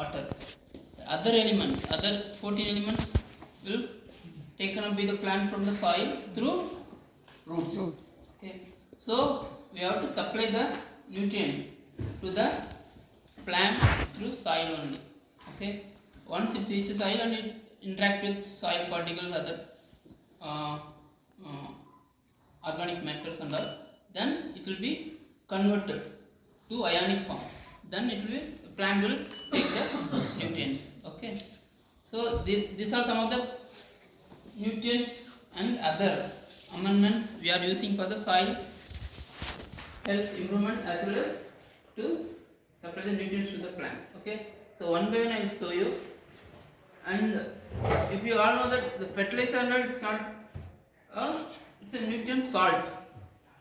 water. The other elements, other 14 elements will taken up by the plant from the soil through roots. Okay. So we have to supply the nutrients to the plant through soil only. Okay. Once it reaches soil and it interact with soil particles, other organic matters and all, then it will be converted to ionic form. Then it will be, the plant will take the nutrients. Okay. So these are some of the nutrients and other amendments we are using for the soil health improvement as well as to supply the nutrients to the plants. Okay. So one by one I will show you. And if you all know that the fertilizer, it's not it's a nutrient salt.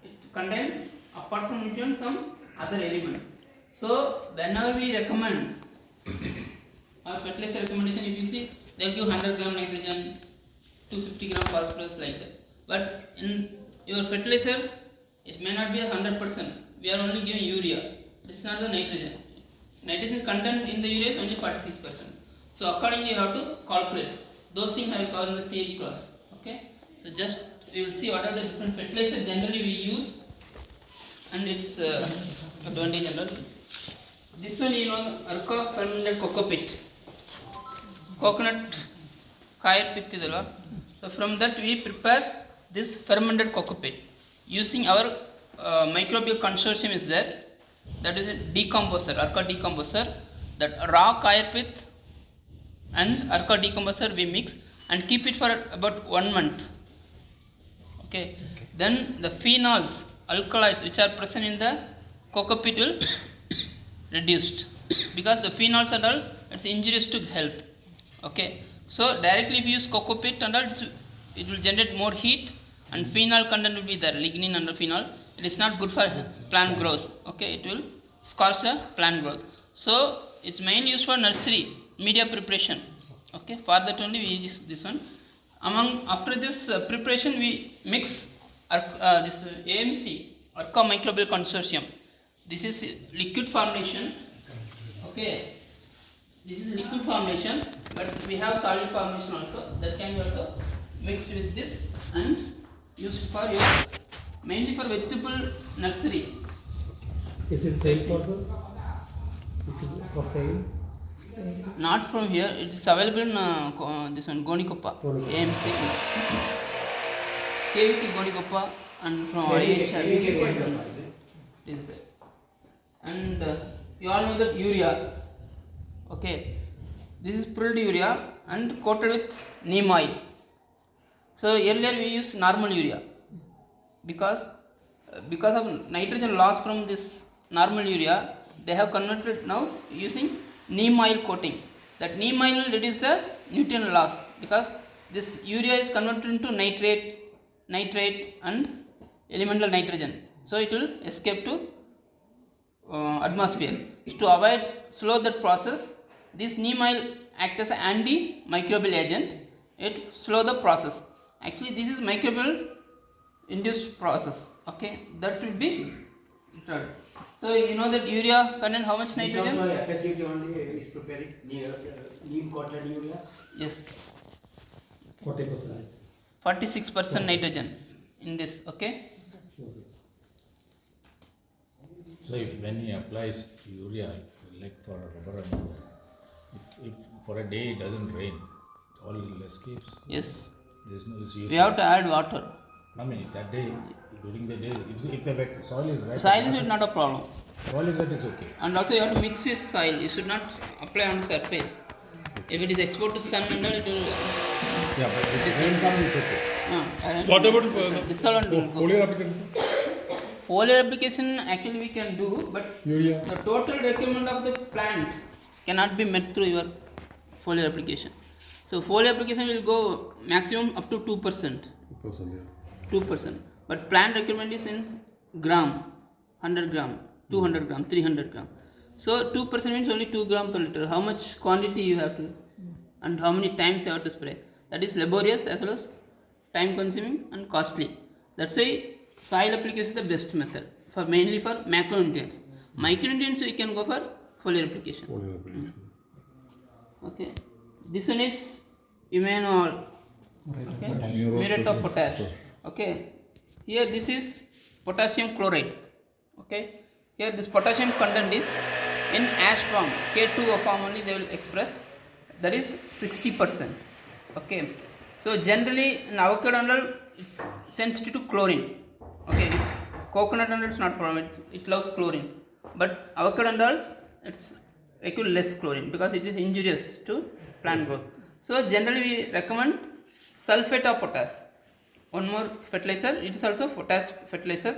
It contains, apart from nutrients, some other elements. So whenever we recommend our fertilizer recommendation, if you see, they give 100 gram nitrogen, 250 gram phosphorus, like that. But in your fertilizer, it may not be 100%. We are only giving urea. It's not the nitrogen. Nitrogen content in the urea is only 46%. So accordingly, you have to calculate. Those things I will cover in the theory class. Okay. So just we will see what are the different fertilizers generally we use and its advantage and all. This one, you know, Arca fermented cocoa pit. Coconut kayar pit idalva. So from that we prepare this fermented cocoa pit using our microbial consortium is there. That is a decomposer, Arca decomposer. That raw kayar pit and Arca decomposer we mix and keep it for about 1 month. Okay. Then the phenols, alkaloids which are present in the cocoa pit will reduced because the phenols and all, it's injurious to health. Okay. So directly if you use cocoa pit and all, it will generate more heat and phenol content will be there, lignin and phenol. It is not good for plant growth. Okay. It will scorch the plant growth. So it's mainly used for nursery media preparation. Okay. For that only we use this one. After this preparation we mix this AMC, Arca microbial consortium. This is liquid formulation. Okay. This is liquid formulation, but we have solid formulation also. That can be also mixed with this and used for your mainly for vegetable nursery. Is it sale for sale? Not from here. It is available in this one Gonikoppa, AMC, KVP Gonikoppa, and from IHR. And you all know that urea. Okay, this is pulled urea and coated with neem oil. So earlier we used normal urea because of nitrogen loss from this normal urea, they have converted now using neem oil coating. That neem oil will reduce the nutrient loss because this urea is converted into nitrate and elemental nitrogen. So it will escape to atmosphere. To avoid slow that process, this neem oil acts as an antimicrobial agent. It slow the process. Actually, this is microbial induced process. Okay, that will be retarded. So you know that urea contains how much nitrogen? This also FSUT only is preparing neem coated urea. Yes. 40%. 46% nitrogen in this. Okay. So if when he applies urea, like for rubber and all that, if for a day it doesn't rain, all escapes. Yes. There's no issue. We have to add water. I mean that day, during the day, if the wet soil is wet. Soil is not a problem. Soil is wet is okay. And also you have to mix with soil. You should not apply on the surface. If it is exposed to sun and all, it will. Yeah, but if the rain comes, it's okay. What about foliar application? Foliar application actually we can do, but Urea. the total requirement of the plant cannot be met through your foliar application. So foliar application will go maximum up to 2%. 2%. But plant requirement is in gram, 100 gram, 200 gram, 300 gram. So 2% means only 2 gram per liter. How much quantity you have to and how many times you have to spray. That is laborious as well as time consuming and costly. That's why soil application is the best method for mainly for macronutrients. Micronutrients we can go for foliar application. Okay, this one is immunool. Okay, muriate of potash. Okay, here this is potassium chloride. Okay, here this potassium content is in ash form, K2O form only they will express, that is 60%. Okay, so generally in avocado and all it's sensitive to chlorine. Okay, coconut and all it's not problem, it loves chlorine, but avocado and all it's require less chlorine because it is injurious to plant growth. So generally we recommend sulfate of potash. One more fertilizer, it is also potash fertilizer.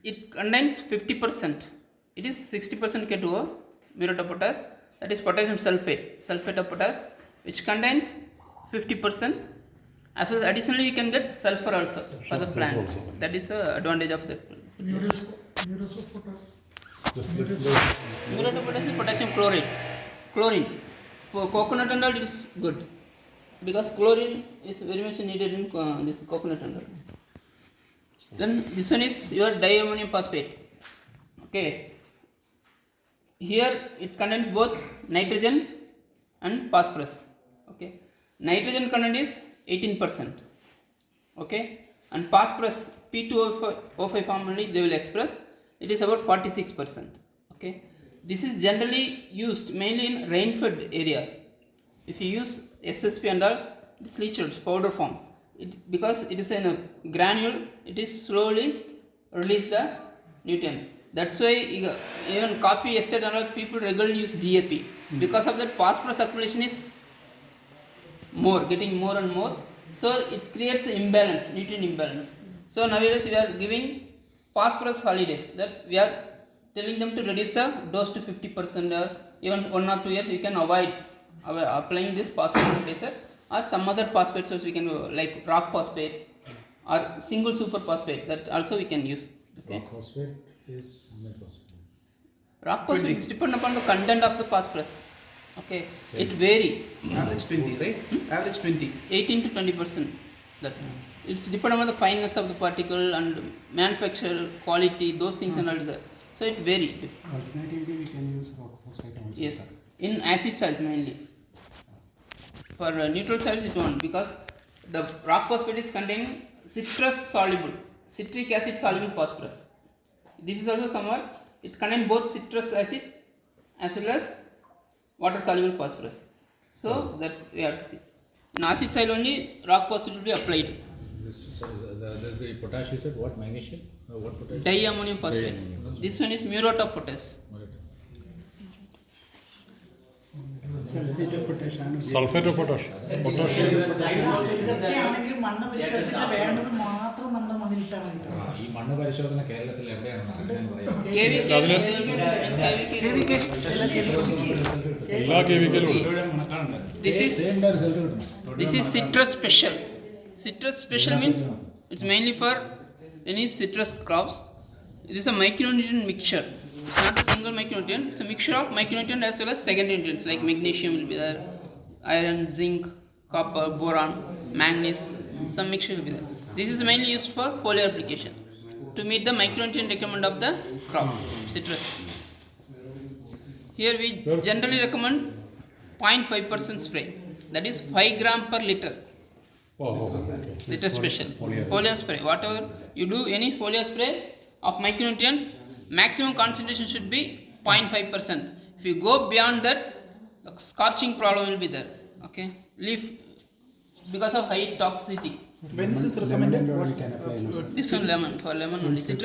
It contains 50%. It is 60% K2O, muriate of potash, that is potassium sulfate, sulfate of potash, which contains 50%. As well as additionally you can get sulfur also for the plant. That is the advantage of that. Muriate of potash is potassium chloride. Chlorine. For coconut and all it is good. Because chlorine is very much needed in this coconut and all. Then this one is your diammonium phosphate. Okay. Here it contains both nitrogen and phosphorus. Okay. Nitrogen content is 18%. Okay. And phosphorus P2O5 form only they will express. It is about 46%. Okay. This is generally used mainly in rain-fed areas. If you use SSP and all, it is leachate powder form. Because it is in a granule, it is slowly release the nutrients. That's why even coffee estate and all people regularly use DAP. Because of that phosphorus accumulation is more, getting more and more. So it creates an imbalance, nutrient imbalance. So nowadays we are giving phosphorus holidays, that we are telling them to reduce the dose to 50% or even 1 or 2 years you can avoid applying this phosphate fertilizer or some other phosphates also we can do, like rock phosphate or single super phosphate, that also we can use. Okay. Rock phosphate is how much phosphate? Rock phosphate is depend upon the content of the phosphorus. Okay, it vary. Average 20, right? Average 20. 18 to 20%. That it's depend upon the fineness of the particle and manufacture quality, those things and all that. So it vary. Alternatively, we can use rock phosphate also. Yes, in acid soils mainly. For neutral soils it won't, because the rock phosphate is containing citrus soluble, citric acid soluble phosphorus. This is also somewhat, it contains both citrus acid as well as water soluble phosphorus. So that we have to see. In acid soil only rock phosphate will be applied. The potash you said what, magnesium? What potash? Diammonium phosphate. Diammonium. This one is muriate of potash. Sulfate of potash. Sulfate of potash. ഇതൊക്കെയാണെങ്കിൽ മണ്ണ് പരിശോധിച്ചിട്ട് വേണ്ടത് മാത്രം നമ്മുടെ മണ്ണിലിട്ടാൽ മതി. ഈ മണ്ണ് പരിശോധന കേരളത്തിൽ എവിടെയാണെന്ന് അറിയാൻ പറയാം. എല്ലാ കെമിക്കലും This is citrus special. Citrus special means it's mainly for any citrus crops. It is a micronutrient mixture. It's not a single micronutrient. It's a mixture of micronutrient as well as secondary nutrients like magnesium will be there, iron, zinc, copper, boron, manganese. Some mixture will be there. This is mainly used for foliar application to meet the micronutrient requirement of the crop citrus. Here we generally recommend 0.5% spray. That is 5 gram per liter. Liter special. Foliar spray. Whatever you do, any foliar spray of micronutrients, maximum concentration should be 0.5%. If you go beyond that, the scorching problem will be there. Okay. Leaf, because of high toxicity. When is this recommended? What we can apply? This one lemon, for lemon only.